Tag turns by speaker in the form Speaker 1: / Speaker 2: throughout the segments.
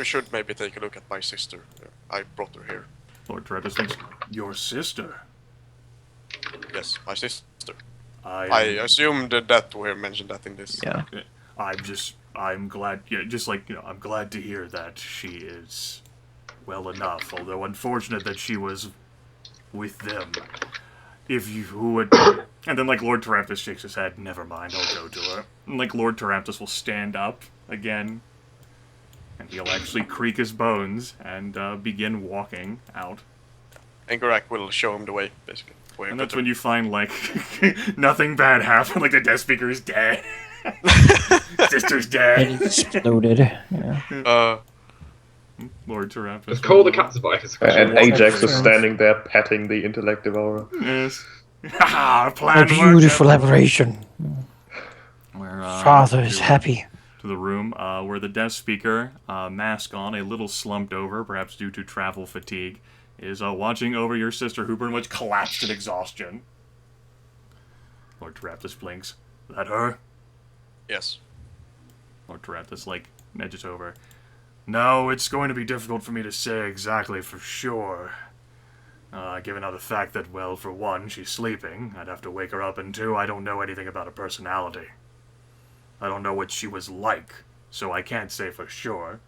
Speaker 1: We should maybe take a look at my sister. I brought her here.
Speaker 2: Lord Travis thinks, your sister?
Speaker 1: Yes, my sister.
Speaker 2: I
Speaker 1: assumed that we mentioned that in this.
Speaker 3: Yeah.
Speaker 2: I'm glad, just like, I'm glad to hear that she is well enough, although unfortunate that she was with them. If you would... And then, like, Lord Taramptus shakes his head, never mind, I'll go to her. And, like, Lord Taramptus will stand up again, and he'll actually creak his bones and begin walking out.
Speaker 1: And Geráck will show him the way, basically.
Speaker 2: And that's when you find, like, nothing bad happened, like the death speaker is dead. Sister's dead.
Speaker 3: It exploded. Yeah.
Speaker 2: Lord Taramptus.
Speaker 4: It's called the cat's bite.
Speaker 5: And Ajax is standing there petting the intellect devourer.
Speaker 2: Yes. Haha, plan
Speaker 3: A beautiful aberration.
Speaker 2: Where,
Speaker 3: Father is happy.
Speaker 2: To the room where the death speaker, mask on, a little slumped over, perhaps due to travel fatigue, is watching over your sister, who pretty much collapsed in exhaustion. Lord Taramptus blinks. That her?
Speaker 1: Yes.
Speaker 2: Lord Taramptus, like, edges over. No, it's going to be difficult for me to say exactly for sure. Given the fact that, well, for one, she's sleeping. I'd have to wake her up, and two, I don't know anything about her personality. I don't know what she was like, so I can't say for sure.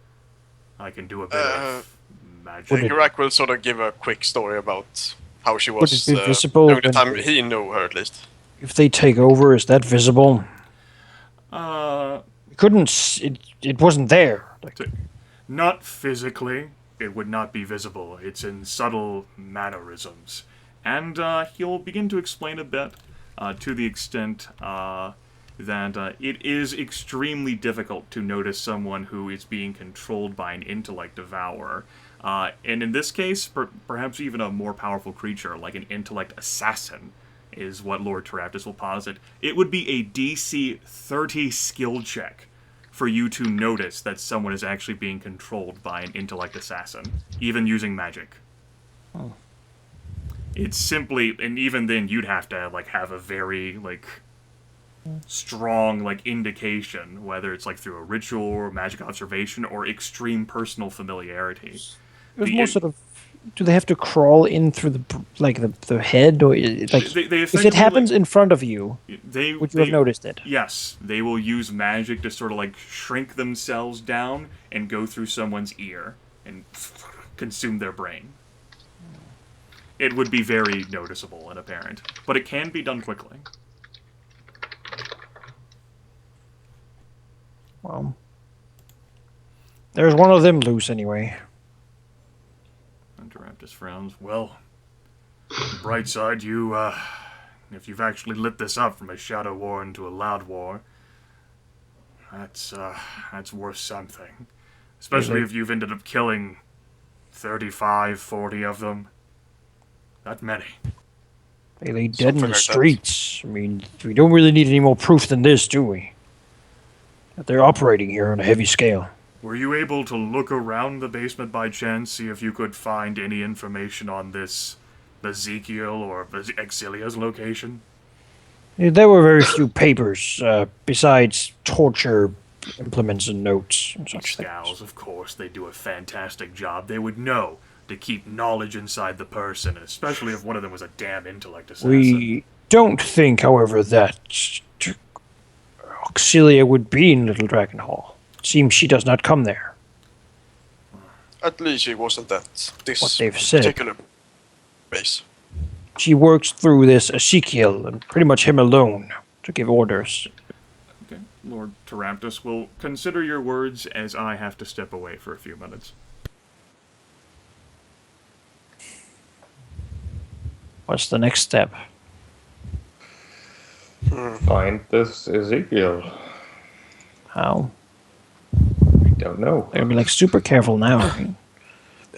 Speaker 2: I can do a bit of magic.
Speaker 1: Geráck will sort of give a quick story about how she was
Speaker 3: Would it be visible
Speaker 1: during the time he knew her, at least.
Speaker 3: If they take over, is that visible? Couldn't. It wasn't there. Like,
Speaker 2: not physically. It would not be visible. It's in subtle mannerisms. And he'll begin to explain a bit to the extent that it is extremely difficult to notice someone who is being controlled by an intellect devourer. And in this case, perhaps even a more powerful creature, like an intellect assassin, is what Lord Taramptus will posit. It would be a DC 30 skill check for you to notice that someone is actually being controlled by an intellect assassin, even using magic.
Speaker 3: Oh.
Speaker 2: It's simply, and even then you'd have to like have a very like strong like indication, whether it's like through a ritual or magic observation or extreme personal familiarity.
Speaker 3: It was more sort of. Do they have to crawl in through the head, or like
Speaker 2: they
Speaker 3: if it happens in front of you? Would you have noticed it?
Speaker 2: Yes, they will use magic to sort of like shrink themselves down and go through someone's ear and consume their brain. It would be very noticeable and apparent, but it can be done quickly.
Speaker 3: Well, there's one of them loose anyway.
Speaker 2: Taramptus frowns. Well, on the bright side, if you've actually lit this up from a shadow war into a loud war, that's worth something. Especially if you've ended up killing 35, 40 of them. That many.
Speaker 3: They lay dead in the streets. I mean, we don't really need any more proof than this, do we? That they're operating here on a heavy scale.
Speaker 2: Were you able to look around the basement by chance, see if you could find any information on this Ezekiel or Exilia's location?
Speaker 3: There were very few papers, besides torture implements and notes and such
Speaker 2: Scows,
Speaker 3: things.
Speaker 2: of course, they do a fantastic job. They would know to keep knowledge inside the person, especially if one of them was a damn intellect assassin.
Speaker 3: We don't think, however, that Auxilia would be in Little Dragon Hall. Seems she does not come there.
Speaker 1: At least she wasn't at this
Speaker 3: What they've said.
Speaker 1: particular base.
Speaker 3: She works through this Ezekiel and pretty much him alone to give orders.
Speaker 2: Okay, Lord Taramptus will consider your words as I have to step away for a few minutes.
Speaker 3: What's the next step?
Speaker 5: Find this Ezekiel.
Speaker 3: How?
Speaker 5: Don't know.
Speaker 3: They're gonna be like super careful now.
Speaker 1: Yeah,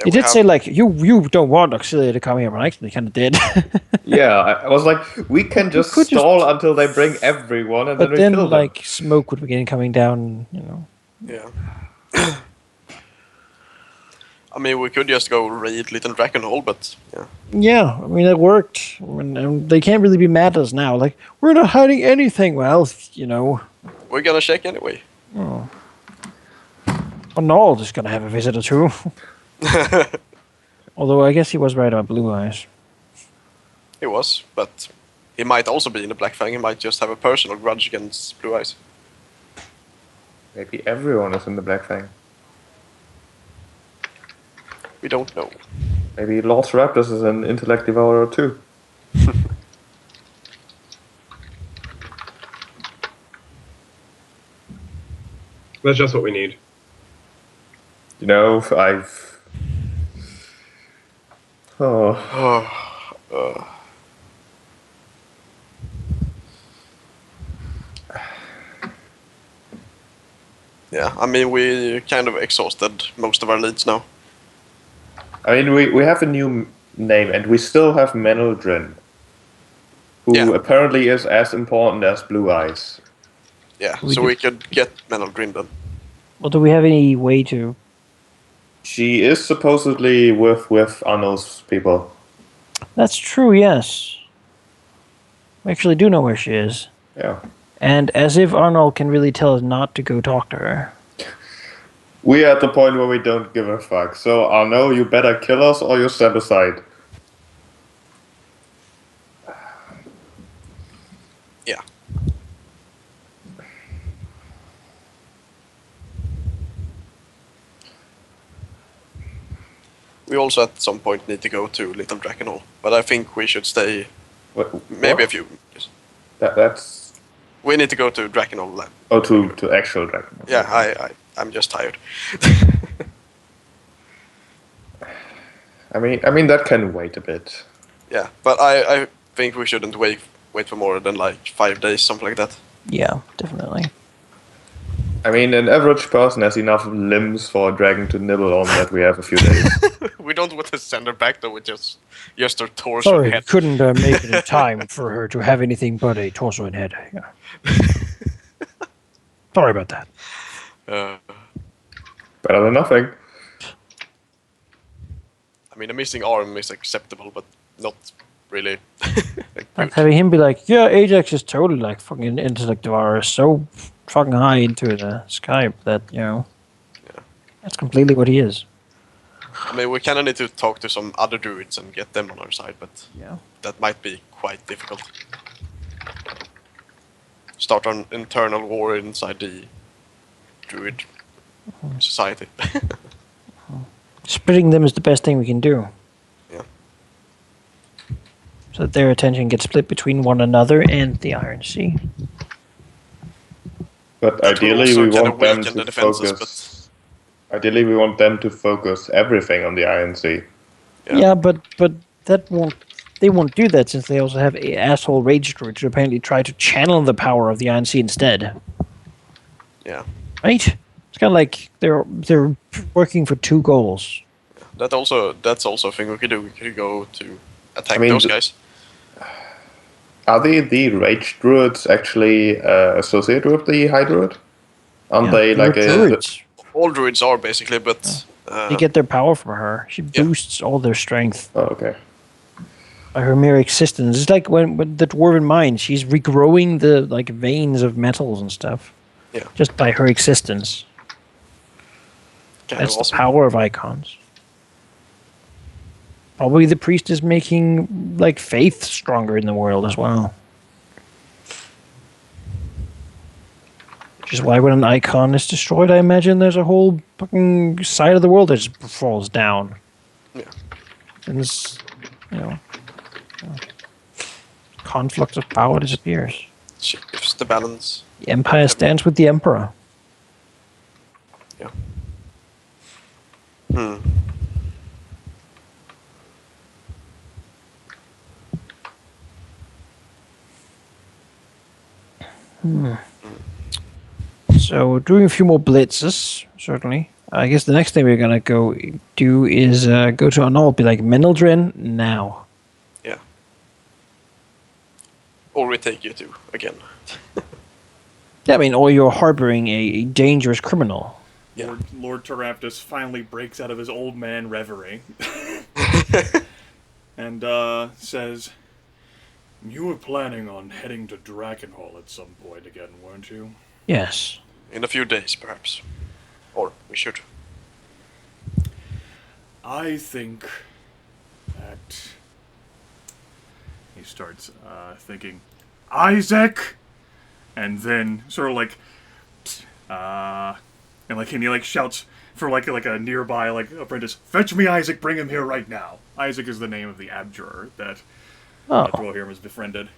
Speaker 3: He did say like you don't want Auxilia to come here, but I actually kind of did.
Speaker 5: Yeah, I was like, we can just stall until they bring everyone, and
Speaker 3: but
Speaker 5: then we
Speaker 3: then
Speaker 5: kill them.
Speaker 3: like smoke would begin coming down, you know.
Speaker 1: Yeah. I mean, we could just go raid Little Dragon Hall, but yeah.
Speaker 3: Yeah, I mean it worked. And they can't really be mad at us now. Like we're not hiding anything. Well, you know.
Speaker 1: We're gonna check anyway.
Speaker 3: Oh. Arnold is gonna have a visitor too. Although I guess he was right about Blue Eyes.
Speaker 1: He was, but he might also be in the Black Fang. He might just have a personal grudge against Blue Eyes.
Speaker 5: Maybe everyone is in the Black Fang.
Speaker 1: We don't know.
Speaker 5: Maybe Lord Raptors is an intellect devourer too.
Speaker 4: That's just what we need.
Speaker 5: You know, I've... Oh,
Speaker 1: Yeah, I mean, we kind of exhausted most of our leads now.
Speaker 5: I mean, we have a new name, and we still have Menaldrin, who
Speaker 1: Yeah.
Speaker 5: apparently is as important as Blue Eyes.
Speaker 1: Yeah,
Speaker 3: We
Speaker 1: so
Speaker 3: do-
Speaker 1: we could get Menaldrin then.
Speaker 3: Well, do we have any way to?
Speaker 5: She is supposedly with Arnold's people.
Speaker 3: That's true. Yes. We actually do know where she is,
Speaker 5: Yeah.
Speaker 3: and as if Arnold can really tell us not to go talk to her.
Speaker 5: We're at the point where we don't give a fuck. So, Arnold, you better kill us or you step aside.
Speaker 1: Yeah. We also at some point need to go to Little Dragon Hall, but I think we should stay maybe a few. Yes.
Speaker 5: That's...
Speaker 1: We need to go to Dragon Hall.
Speaker 5: Oh, to actual dragon.
Speaker 1: Yeah, I'm just tired.
Speaker 5: I mean that can wait a bit.
Speaker 1: Yeah, but I think we shouldn't wait for more than like 5 days, something like that.
Speaker 3: Yeah, definitely.
Speaker 5: I mean, an average person has enough limbs for a dragon to nibble on that we have a few days.
Speaker 1: We don't want to send her back though with just her torso
Speaker 3: Sorry,
Speaker 1: and head.
Speaker 3: couldn't make it in time for her to have anything but a torso and head. Yeah. Sorry about that.
Speaker 5: Better than nothing.
Speaker 1: I mean, a missing arm is acceptable, but not really.
Speaker 3: Like having him be like, yeah, Ajax is totally like fucking intellect devourer, so fucking high into the sky that, you know, that's completely what he is.
Speaker 1: I mean, we kind of need to talk to some other druids and get them on our side, but
Speaker 3: Yeah.
Speaker 1: that might be quite difficult. Start an internal war inside the druid society.
Speaker 3: Splitting them is the best thing we can do.
Speaker 1: Yeah.
Speaker 3: So that their attention gets split between one another and the Iron Sea.
Speaker 5: But
Speaker 1: That will
Speaker 5: ideally,
Speaker 1: also
Speaker 5: we
Speaker 1: kinda
Speaker 5: want them
Speaker 1: weaken
Speaker 5: to
Speaker 1: the defenses,
Speaker 5: focus. Ideally, we want them to focus everything on the Iron Sea.
Speaker 1: Yeah.
Speaker 3: Yeah, but that won't. They won't do that since they also have a asshole rage druids who apparently try to channel the power of the Iron Sea instead.
Speaker 1: Yeah.
Speaker 3: Right? It's kind of like they're working for two goals.
Speaker 1: That's also a thing we could do. We could go to attack
Speaker 5: I mean,
Speaker 1: those guys.
Speaker 5: Are the rage druids actually associated with the high druid? Aren't they
Speaker 3: they're
Speaker 5: like a...
Speaker 3: druids.
Speaker 1: All druids are basically, but
Speaker 3: They get their power from her. She boosts all their strength
Speaker 5: Oh, okay.
Speaker 3: by her mere existence. It's like when the dwarven mine, she's regrowing the like veins of metals and stuff.
Speaker 1: Yeah.
Speaker 3: Just by her existence.
Speaker 1: kind
Speaker 3: That's
Speaker 1: of
Speaker 3: the
Speaker 1: awesome.
Speaker 3: power of icons. Probably the priest is making like faith stronger in the world as well. Which is why when an icon is destroyed, I imagine there's a whole fucking side of the world that just falls down.
Speaker 1: Yeah.
Speaker 3: And this, you know, conflict of power disappears.
Speaker 1: Shifts the balance.
Speaker 3: The empire stands with the emperor.
Speaker 1: Yeah. Hmm.
Speaker 3: So we're doing a few more blitzes, certainly. I guess the next thing we're gonna go do is go to Arnold, be like, Menaldrin, now.
Speaker 1: Yeah. Or we take you to again.
Speaker 3: Yeah, I mean, or you're harboring a dangerous criminal.
Speaker 1: Yeah.
Speaker 2: Lord Taraptus finally breaks out of his old man reverie and says, "You were planning on heading to Dragonhall at some point again, weren't you?"
Speaker 3: Yes.
Speaker 1: In a few days, perhaps. Or we should.
Speaker 2: I think that he starts thinking, Isaac, and then sort of like, and he like shouts for like a nearby apprentice, fetch me Isaac, bring him here right now. Isaac is the name of the abjurer that Dwohurim has befriended.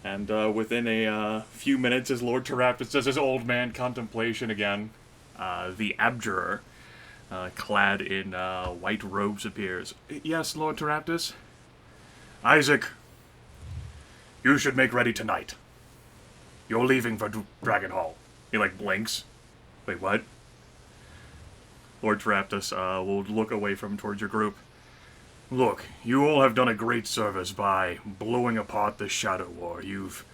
Speaker 2: And within a few minutes, as Lord Teraptus does his old man contemplation again, the abjurer, clad in white robes, appears. Yes, Lord Teraptus? Isaac, you should make ready tonight. You're leaving for Dragon Hall. He blinks. Wait, what? Lord Teraptus will look away towards your group. Look, you all have done a great service by blowing apart the Shadow War. You've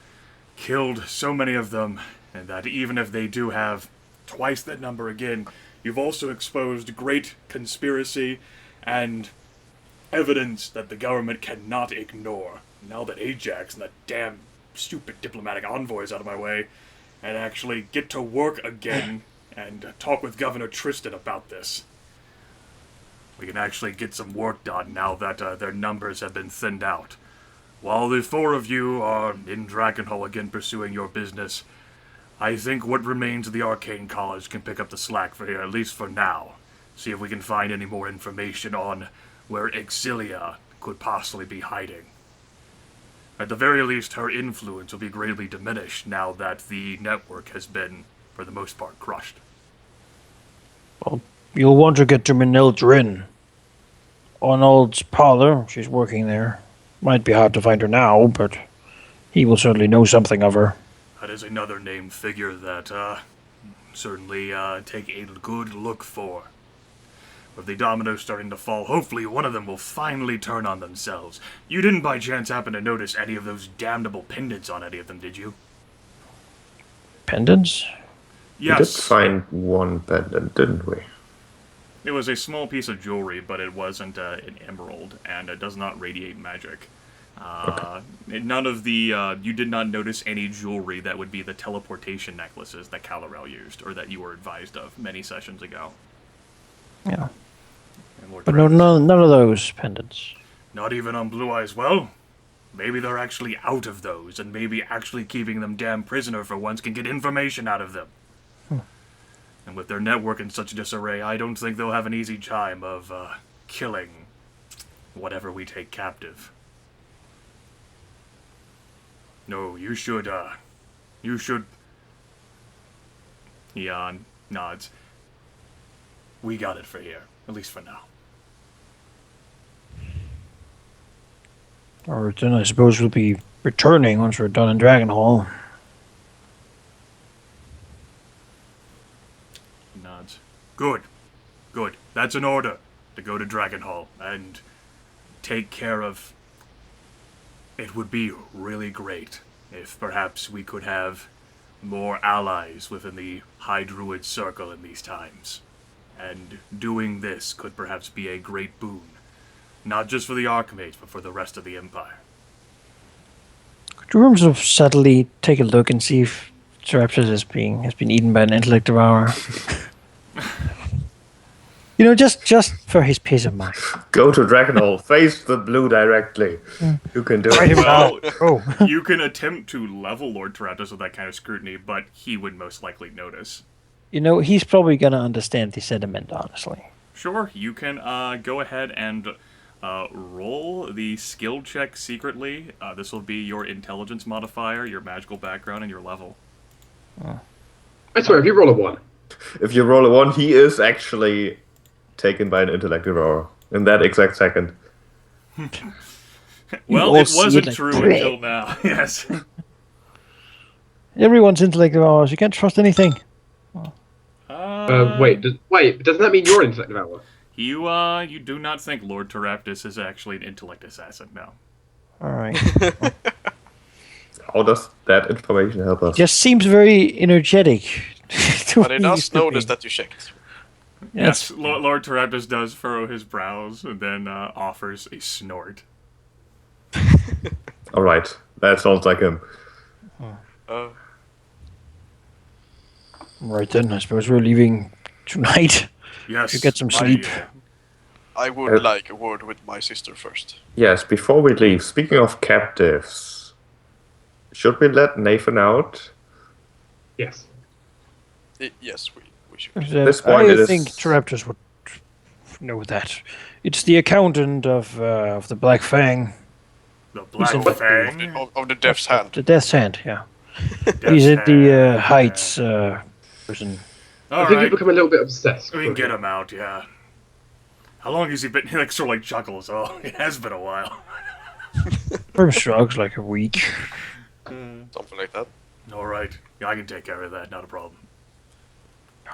Speaker 2: killed so many of them, and that even if they do have twice that number again, you've also exposed great conspiracy and evidence that the government cannot ignore. Now that Ajax and that damn stupid diplomatic envoy is out of my way, and actually get to work again and talk with Governor Tristan about this. We can actually get some work done now that their numbers have been thinned out. While the four of you are in Dragonhall again pursuing your business, I think what remains of the Arcane College can pick up the slack for here, at least for now. See if we can find any more information on where Exilia could possibly be hiding. At the very least, her influence will be greatly diminished now that the network has been, for the most part, crushed.
Speaker 3: Well, you'll want to get to Manil Drin. Arnold's parlor, she's working there. Might be hard to find her now, but he will certainly know something of her.
Speaker 2: That is another named figure that, certainly, take a good look for. With the dominoes starting to fall, hopefully one of them will finally turn on themselves. You didn't by chance happen to notice any of those damnable pendants on any of them, did you?
Speaker 3: Pendants?
Speaker 2: Yes.
Speaker 5: We did find one pendant, didn't we?
Speaker 2: It was a small piece of jewelry, but it wasn't an emerald, and it does not radiate magic. None of the, you did not notice any jewelry that would be the teleportation necklaces that Calorel used, or that you were advised of many sessions ago.
Speaker 3: Yeah. But none of those pendants.
Speaker 2: Not even on Blue Eyes. Well, maybe they're actually out of those, and maybe actually keeping them damn prisoner for once can get information out of them. And with their network in such disarray, I don't think they'll have an easy time of, killing whatever we take captive. No, you should. He, nods. We got it for here, at least for now.
Speaker 3: Alright, then I suppose we'll be returning once we're done in Dragonhall.
Speaker 2: He nods. Good. Good. That's an order to go to Dragonhall and take care of... It would be really great if perhaps we could have more allies within the High Druid circle in these times. And doing this could perhaps be a great boon. Not just for the Archmages, but for the rest of the Empire.
Speaker 3: Could you sort of subtly take a look and see if Serapis has been eaten by an intellect devourer? You know, just for his peace of mind.
Speaker 5: Go to Dragonhall, face the blue directly. You can do
Speaker 3: Right
Speaker 5: it.
Speaker 3: about. Oh.
Speaker 2: You can attempt to level Lord Teraptus with that kind of scrutiny, but he would most likely notice.
Speaker 3: You know, he's probably going to understand the sentiment, honestly.
Speaker 2: Sure, you can go ahead and roll the skill check secretly. This will be your intelligence modifier, your magical background, and your level.
Speaker 4: I swear, if you roll a 1.
Speaker 5: If you roll a 1, he is actually taken by an intellect devourer in that exact second.
Speaker 2: Well, it wasn't true until now. Yes.
Speaker 3: Everyone's intellect devourers. You can't trust anything.
Speaker 4: Wait, doesn't that mean you're an intellect devourer?
Speaker 2: You do not think Lord Teraptus is actually an intellect assassin, no.
Speaker 3: Alright.
Speaker 5: How does that information help us?
Speaker 3: Just seems very energetic.
Speaker 1: But it does notice that you checked.
Speaker 2: Yes, Lord Teraptus does furrow his brows and then offers a snort.
Speaker 5: Alright, that sounds like him.
Speaker 3: Right then, I suppose we're leaving tonight.
Speaker 2: Yes.
Speaker 3: You get some
Speaker 2: I-
Speaker 3: sleep.
Speaker 1: I would like a word with my sister first.
Speaker 5: Yes, before we leave, speaking of captives, should we let Nathan out?
Speaker 4: Yes.
Speaker 1: Yes, we should.
Speaker 3: At
Speaker 5: this point,
Speaker 3: I
Speaker 5: it is-
Speaker 3: think Teraptus would know that. It's the accountant of the Black Fang.
Speaker 2: The Black
Speaker 3: in the-
Speaker 2: Fang.
Speaker 1: Of the Death's Hand.
Speaker 3: The Death's Hand, yeah.
Speaker 2: Death's
Speaker 3: He's at the
Speaker 2: Hand,
Speaker 3: Heights prison.
Speaker 2: All
Speaker 4: I think
Speaker 2: right.
Speaker 4: you've become a little bit obsessed.
Speaker 2: We can get him out, yeah. How long has he been? He like sort of like chuckles. Oh, it has been a while.
Speaker 3: From shrugs like a week.
Speaker 1: Something like that.
Speaker 2: All right. Yeah, I can take care of that. Not a problem.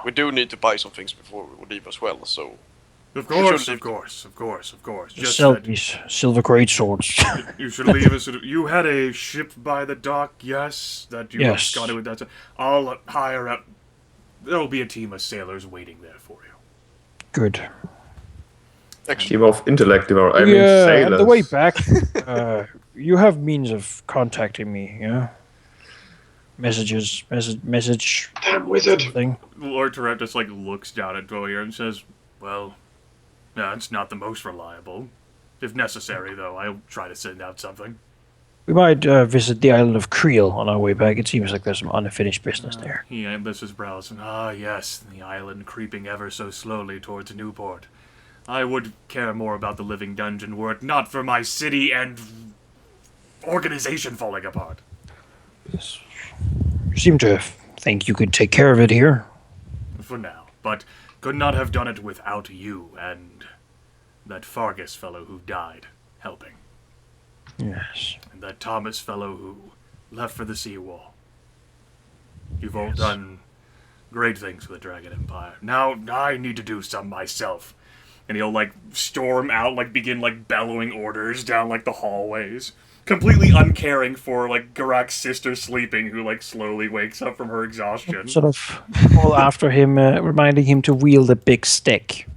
Speaker 1: We do need to buy some things before we leave as well, so...
Speaker 2: Of course,
Speaker 1: leave-
Speaker 2: of course, of course, of course.
Speaker 3: Just
Speaker 2: Just
Speaker 3: sell
Speaker 2: that
Speaker 3: these silver great swords.
Speaker 2: you should leave us. You had a ship by the dock, yes? That you
Speaker 3: Yes.
Speaker 2: absconded with that. I'll hire up. There'll be a team of sailors waiting there for you.
Speaker 3: Good.
Speaker 5: Team of intellect, I mean
Speaker 3: Yeah,
Speaker 5: sailors.
Speaker 3: on the way back, you have means of contacting me, yeah? Message
Speaker 4: Damn wizard!
Speaker 3: thing.
Speaker 2: Lord Terep just like looks down at Dwohurim and says, "Well, yeah, it's not the most reliable. If necessary, though, I'll try to send out something."
Speaker 3: We might visit the island of Creel on our way back. It seems like there's some unfinished business there.
Speaker 2: He lifts his brows and, yes, the island creeping ever so slowly towards Newport. I would care more about the living dungeon were it not for my city and organization falling apart.
Speaker 3: Yes. You seem to think you could take care of it here.
Speaker 2: For now, but could not have done it without you and that Fargus fellow who died helping.
Speaker 3: Yes.
Speaker 2: And that Thomas fellow who left for the seawall. You've all done great things for the Dragon Empire. Now I need to do some myself. And he'll like storm out, like begin like bellowing orders down like the hallways. Completely uncaring for like Geráck's sister sleeping, who like slowly wakes up from her exhaustion.
Speaker 3: Sort of all after him, reminding him to wield a big stick.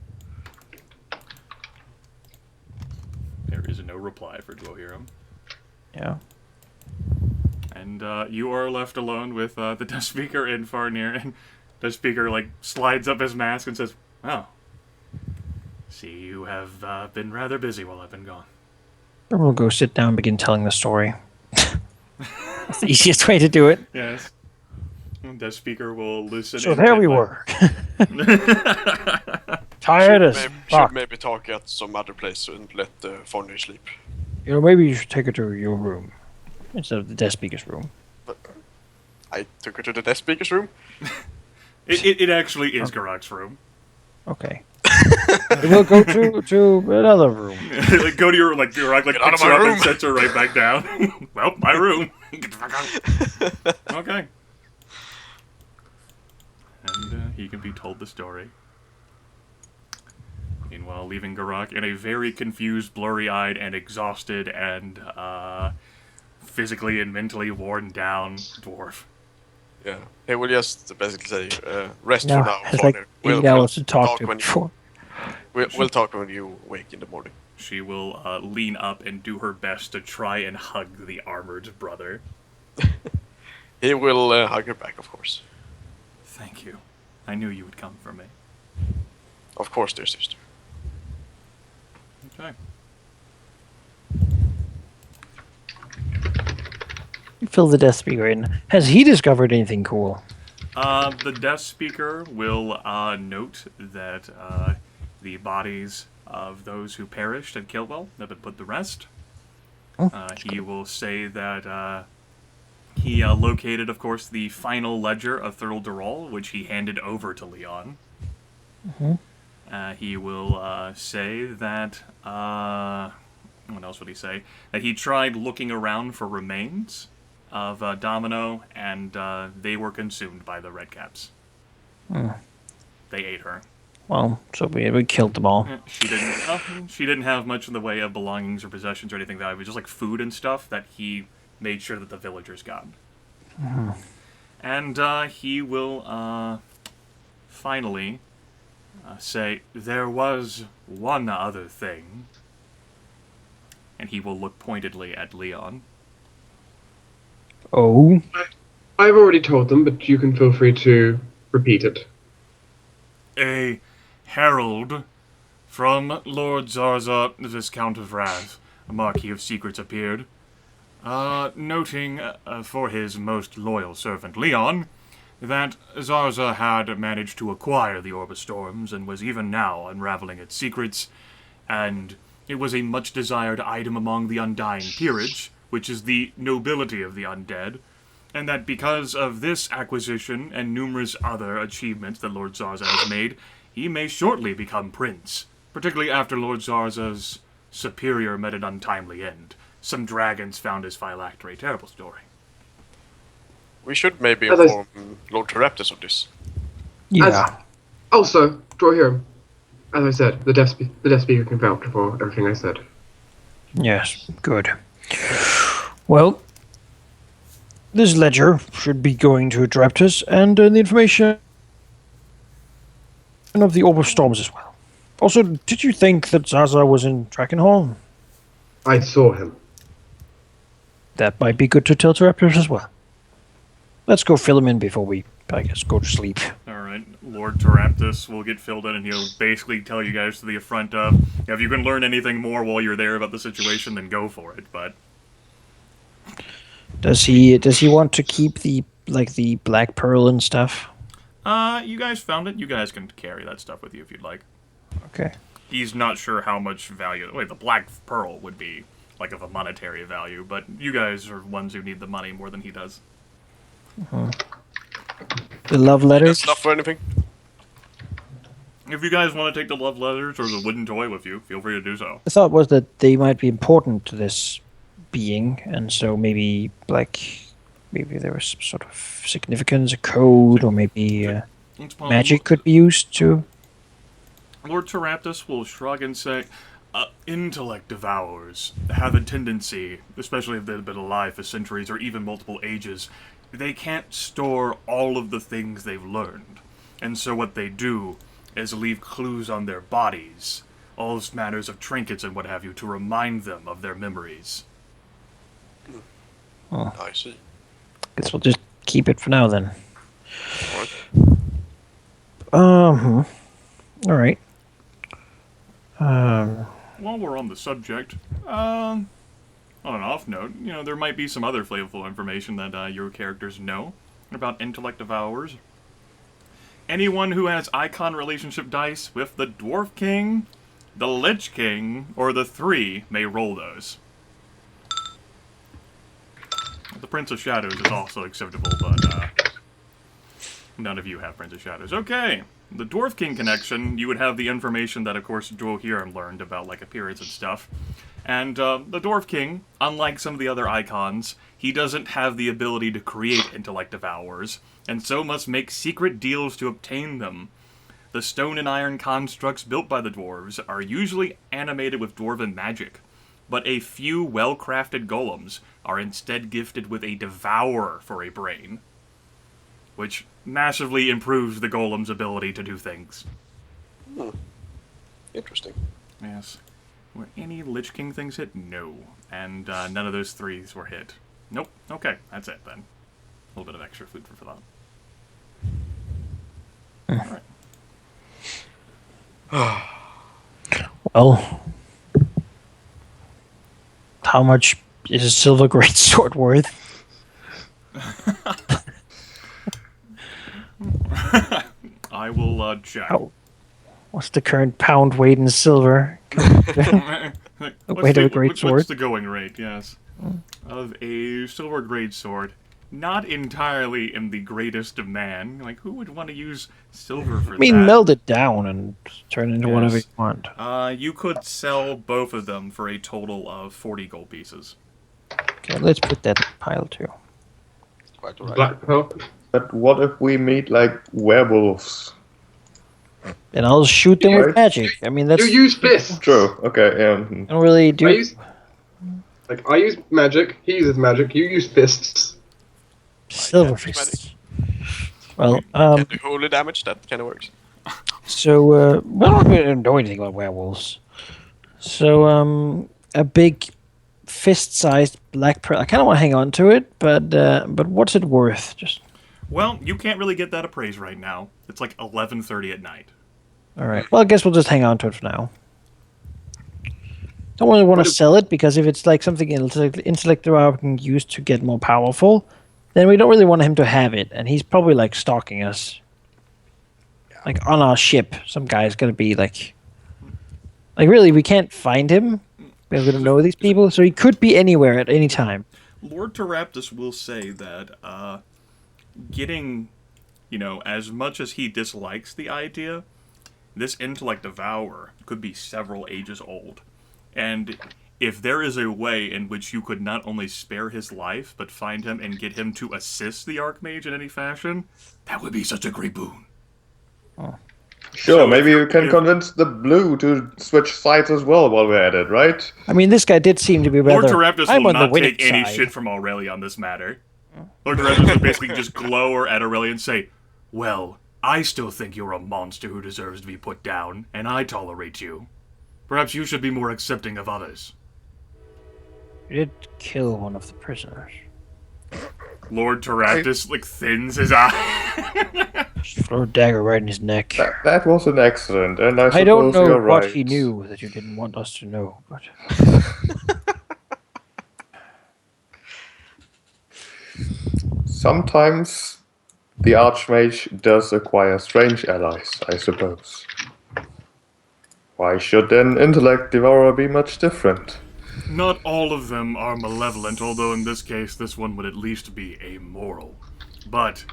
Speaker 2: There is no reply for Dwohurim.
Speaker 3: Yeah.
Speaker 2: And you are left alone with the desk speaker in Farnir, and the speaker like slides up his mask and says, "Oh, see, you have been rather busy while I've been gone."
Speaker 3: Then we'll go sit down and begin telling the story. That's the easiest way to do it.
Speaker 2: Yes. And the speaker will listen.
Speaker 3: So there we were. Tired as
Speaker 1: Should
Speaker 3: fuck.
Speaker 1: maybe talk at some other place and let Fonny sleep.
Speaker 3: You know, maybe you should take her to your room instead of the desk speaker's room.
Speaker 1: But I took her to the desk speaker's room.
Speaker 2: It actually is Geráck's room.
Speaker 3: Okay. We'll go to another room.
Speaker 2: Like go to your like Geráck like
Speaker 1: Get out of
Speaker 2: picks
Speaker 1: my
Speaker 2: her up
Speaker 1: room.
Speaker 2: and sets her right back down. Well, my room. Get the fuck out. Okay. And he can be told the story. Meanwhile, leaving Geráck in a very confused, blurry-eyed, and exhausted, and physically and mentally worn down dwarf.
Speaker 1: Yeah, he will just basically say, "Rest
Speaker 3: Now
Speaker 1: for now,
Speaker 3: has
Speaker 1: Fonny.
Speaker 3: like 8 hours to talk to
Speaker 1: when
Speaker 3: before.
Speaker 1: we'll talk when you wake in the morning."
Speaker 2: She will lean up and do her best to try and hug the armored brother.
Speaker 1: He will hug her back, of course.
Speaker 2: Thank you. I knew you would come for me.
Speaker 1: Of course, dear sister.
Speaker 2: Okay.
Speaker 3: Fill the desk speaker in. Has he discovered anything cool?
Speaker 2: The desk speaker will note that the bodies of those who perished at Kilwell have been put to rest. He will say that he located, of course, the final ledger of Thurl Durrell, which he handed over to Leon. He will say that... what else would he say? That he tried looking around for remains of Domino, and they were consumed by the Redcaps. They ate her.
Speaker 3: Well, so we killed them all.
Speaker 2: She didn't have much in the way of belongings or possessions or anything that. It was just like food and stuff that he made sure that the villagers got. And he will finally say, "There was one other thing." And he will look pointedly at Leon.
Speaker 3: Oh?
Speaker 4: I've already told them, but you can feel free to repeat it.
Speaker 2: A herald from Lord Zarza, Viscount of Raz, a Marquis of Secrets, appeared, noting for his most loyal servant Leon that Zarza had managed to acquire the Orb of Storms and was even now unraveling its secrets, and it was a much-desired item among the Undying Peerage, which is the nobility of the undead, and that because of this acquisition and numerous other achievements that Lord Zarza has made, he may shortly become prince, particularly after Lord Zarza's superior met an untimely end. Some dragons found his phylactery. Terrible story.
Speaker 1: We should maybe
Speaker 4: As I-
Speaker 1: inform Lord Teraptus of this.
Speaker 3: Yeah.
Speaker 4: Also, Dwohurim, as I said, the deaf speaker can vouch for everything I said.
Speaker 3: Yes, good. Well, this ledger should be going to Adreptus, and the information of the Orb of Storms as well. Also, did you think that Zaza was in Drakenhall?
Speaker 4: I saw him.
Speaker 3: That might be good to tell Adreptus as well. Let's go fill him in before we, I guess, go to sleep.
Speaker 2: Alright, Lord Teraptus will get filled in and he'll basically tell you guys to the affront of, if you can learn anything more while you're there about the situation, then go for it, but...
Speaker 3: Does he want to keep the black pearl and stuff?
Speaker 2: You guys found it. You guys can carry that stuff with you if you'd like.
Speaker 3: Okay.
Speaker 2: He's not sure how much value... Wait, the black pearl would be, like, of a monetary value, but you guys are ones who need the money more than he does.
Speaker 3: The love letters?
Speaker 1: Stuff for anything?
Speaker 2: If you guys want to take the love letters or the wooden toy with you, feel free to do so.
Speaker 3: The thought was that they might be important to this being, and so maybe there was some sort of significance, a code, or maybe
Speaker 2: It's possible.
Speaker 3: magic could be used to.
Speaker 2: Lord Teraptus will shrug and say, intellect devours have a tendency, especially if they've been alive for centuries or even multiple ages, they can't store all of the things they've learned. And so what they do is leave clues on their bodies, all matters of trinkets and what have you, to remind them of their memories.
Speaker 1: I see.
Speaker 3: Guess we'll just keep it for now then.
Speaker 1: Alright.
Speaker 3: All right.
Speaker 2: While we're on the subject, on an off note, there might be some other flavorful information that your characters know about intellect devours. Anyone who has icon relationship dice with the Dwarf King, the Lich King, or the 3 may roll those. The Prince of Shadows is also acceptable, but none of you have Prince of Shadows. Okay, the Dwarf King connection, you would have the information that, of course, Dwohurim learned about, like, appearance and stuff. And the Dwarf King, unlike some of the other icons, he doesn't have the ability to create intellect devours, and so must make secret deals to obtain them. The stone and iron constructs built by the dwarves are usually animated with dwarven magic, but a few well-crafted golems are instead gifted with a devourer for a brain, which massively improves the golem's ability to do things.
Speaker 1: Interesting.
Speaker 2: Yes. Were any Lich King things hit? No. And none of those 3s were hit. Nope. Okay, that's it then. A little bit of extra food for thought. Alright.
Speaker 3: Well, how much is a silver greatsword worth?
Speaker 2: I will check.
Speaker 3: Oh, what's the current pound weight in silver? Weight of a greatsword?
Speaker 2: What's the going rate, yes. Of a silver greatsword. Not entirely in the greatest demand. Like, who would want to use silver for that?
Speaker 3: I mean, melt it down and turn it into whatever you want.
Speaker 2: You could sell both of them for a total of 40 gold pieces.
Speaker 3: Okay, let's put that in the pile too.
Speaker 1: Quite alright.
Speaker 4: Black Pearl.
Speaker 5: But what if we meet like werewolves?
Speaker 3: And I'll shoot them with
Speaker 5: Right.
Speaker 3: magic. I mean, that's
Speaker 4: You use fists.
Speaker 5: True. Okay. Yeah.
Speaker 3: I don't really do.
Speaker 4: I use magic. He uses magic. You use fists.
Speaker 3: Silver
Speaker 1: can't use
Speaker 3: fists. Well,
Speaker 1: Can do holy damage, that kind of works.
Speaker 3: so, well, I don't know anything about werewolves. So, a big fist-sized black pearl. I kind of want to hang on to it, but what's it worth? Just
Speaker 2: Well, you can't really get that appraised right now. It's like 11:30 at night.
Speaker 3: All right. Well, I guess we'll just hang on to it for now. Don't really want to sell it because if it's like something intellect Dwarf can use to get more powerful, then we don't really want him to have it, and he's probably like stalking us. Like on our ship, some guy's gonna be like really, we can't find him. We don't know these people, so he could be anywhere at any time.
Speaker 2: Lord Teraptus will say that getting, as much as he dislikes the idea, this intellect devourer could be several ages old. And if there is a way in which you could not only spare his life, but find him and get him to assist the Archmage in any fashion, that would be such a great boon.
Speaker 3: Oh.
Speaker 5: Sure, maybe you can convince the blue to switch sides as well while we're at it, right?
Speaker 3: I mean, this guy did seem to be rather...
Speaker 2: Lord Teraptus
Speaker 3: I'm
Speaker 2: will
Speaker 3: on the
Speaker 2: not
Speaker 3: winning
Speaker 2: take any
Speaker 3: side.
Speaker 2: shit from Aurelia on this matter. Lord Teraptus will basically just glower at Aurelia and say, well, I still think you're a monster who deserves to be put down, and I tolerate you. Perhaps you should be more accepting of others.
Speaker 3: You did kill one of the prisoners.
Speaker 2: Lord Teraptus, thins his eye.
Speaker 3: Just throw a dagger right in his neck.
Speaker 5: That was an accident, and I suppose
Speaker 3: I don't know
Speaker 5: you're
Speaker 3: what
Speaker 5: right.
Speaker 3: he knew that you didn't want us to know, but...
Speaker 5: Sometimes the Archmage does acquire strange allies, I suppose. Why should an intellect devourer be much different?
Speaker 2: Not all of them are malevolent, although in this case, this one would at least be amoral. But,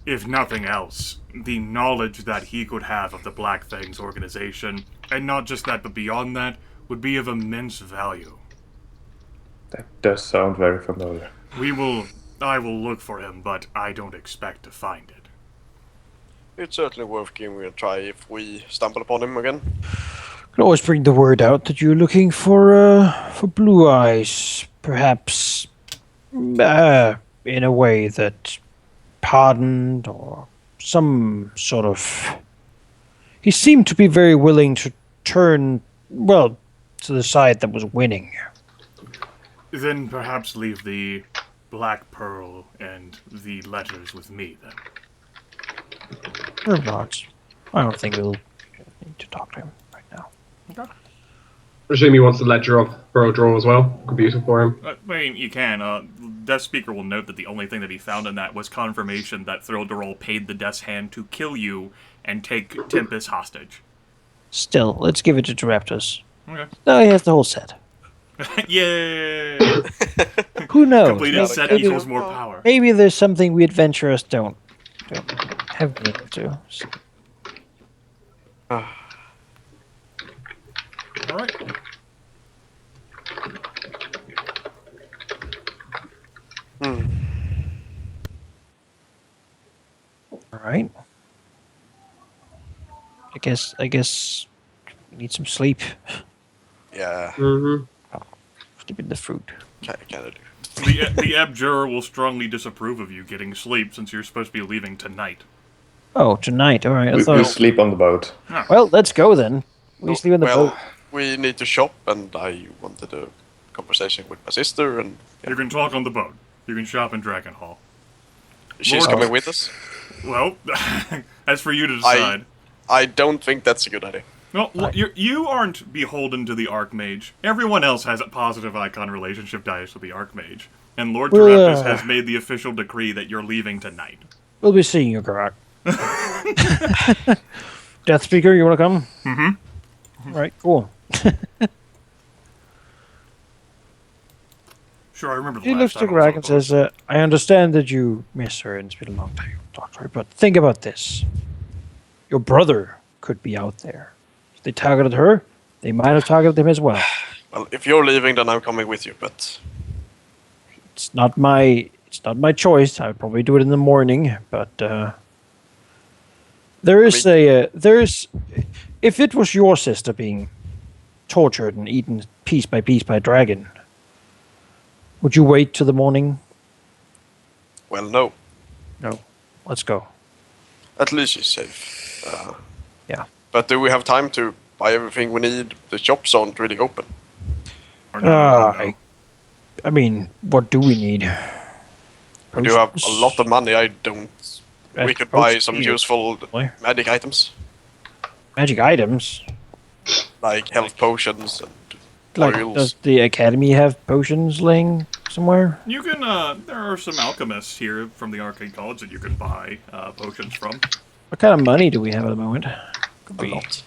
Speaker 2: if nothing else, the knowledge that he could have of the Black Fang's organization, and not just that, but beyond that, would be of immense value.
Speaker 5: That does sound very familiar.
Speaker 2: I will look for him, but I don't expect to find it.
Speaker 1: It's certainly worth giving it a try if we stumble upon him again.
Speaker 3: Can always bring the word out that you're looking for Blue Eyes, perhaps in a way that pardoned or some sort of... He seemed to be very willing to turn, well, to the side that was winning.
Speaker 2: Then perhaps leave the Black Pearl and the letters with me, then.
Speaker 3: Or not. I don't think we'll need to talk to him right now.
Speaker 2: Okay.
Speaker 4: Presume he wants the ledger of Burrow Draw as well. Could be useful for him.
Speaker 2: I mean, you can. Death Speaker will note that the only thing that he found in that was confirmation that Thrilderol paid the Death's Hand to kill you and take Tempus hostage.
Speaker 3: Still, let's give it to Raptors.
Speaker 2: Okay.
Speaker 3: No, he has the whole set.
Speaker 2: Yay!
Speaker 3: Who knows?
Speaker 2: Completed set equals more power.
Speaker 3: Maybe there's something we adventurers don't have been able to. So.
Speaker 2: Alright.
Speaker 3: Alright. I guess we need some sleep.
Speaker 1: Yeah,
Speaker 4: Mm-hmm.
Speaker 3: Sleep in the fruit.
Speaker 1: kinda do.
Speaker 2: The Abjurer will strongly disapprove of you getting sleep since you're supposed to be leaving tonight.
Speaker 3: Oh, tonight. Alright, I
Speaker 5: We
Speaker 3: thought...
Speaker 5: sleep on the boat.
Speaker 3: Well, let's go then. We sleep in the boat.
Speaker 1: We need to shop, and I wanted a conversation with my sister, and
Speaker 2: You can talk on the boat. You can shop in Dragon Hall.
Speaker 1: she's
Speaker 2: Lord-
Speaker 1: coming with us.
Speaker 2: Well, that's for you to decide.
Speaker 1: I don't think that's a good idea.
Speaker 2: No, you aren't beholden to the Archmage. Everyone else has a positive icon relationship dice with the Archmage. And Lord
Speaker 3: Well,
Speaker 2: Teraptus has made the official decree that you're leaving tonight.
Speaker 3: We'll be seeing you, Geráck. Death Speaker, you want to come?
Speaker 2: Mm-hmm.
Speaker 3: Right, cool.
Speaker 2: Sure, I remember the
Speaker 3: He
Speaker 2: last
Speaker 3: looks to
Speaker 2: time I was on
Speaker 3: Geráck and
Speaker 2: the boat.
Speaker 3: says, I understand that you miss her and it's been a long time you've talked to her, but think about this. Your brother could be out there. If they targeted her, they might have targeted him as well.
Speaker 1: Well, if you're leaving, then I'm coming with you, but
Speaker 3: It's not my choice. I would probably do it in the morning, but if it was your sister being tortured and eaten piece by a dragon, would you wait till the morning?
Speaker 1: well, no.
Speaker 3: No. Let's go.
Speaker 1: At least she's safe.
Speaker 3: Yeah.
Speaker 1: But do we have time to buy everything we need? The shops aren't really open.
Speaker 2: Or no.
Speaker 3: I mean, what do we need?
Speaker 1: We do have a lot of money. I don't. We could buy some
Speaker 3: Here.
Speaker 1: useful
Speaker 3: Why?
Speaker 1: magic items.
Speaker 3: Magic items?
Speaker 1: Like health potions and
Speaker 3: Like,
Speaker 1: oils.
Speaker 3: does the academy have potions laying somewhere?
Speaker 2: You can, there are some alchemists here from the Arcane College that you can buy potions from.
Speaker 3: What kind of money do we have at the moment? Could
Speaker 1: A
Speaker 3: be
Speaker 1: lot.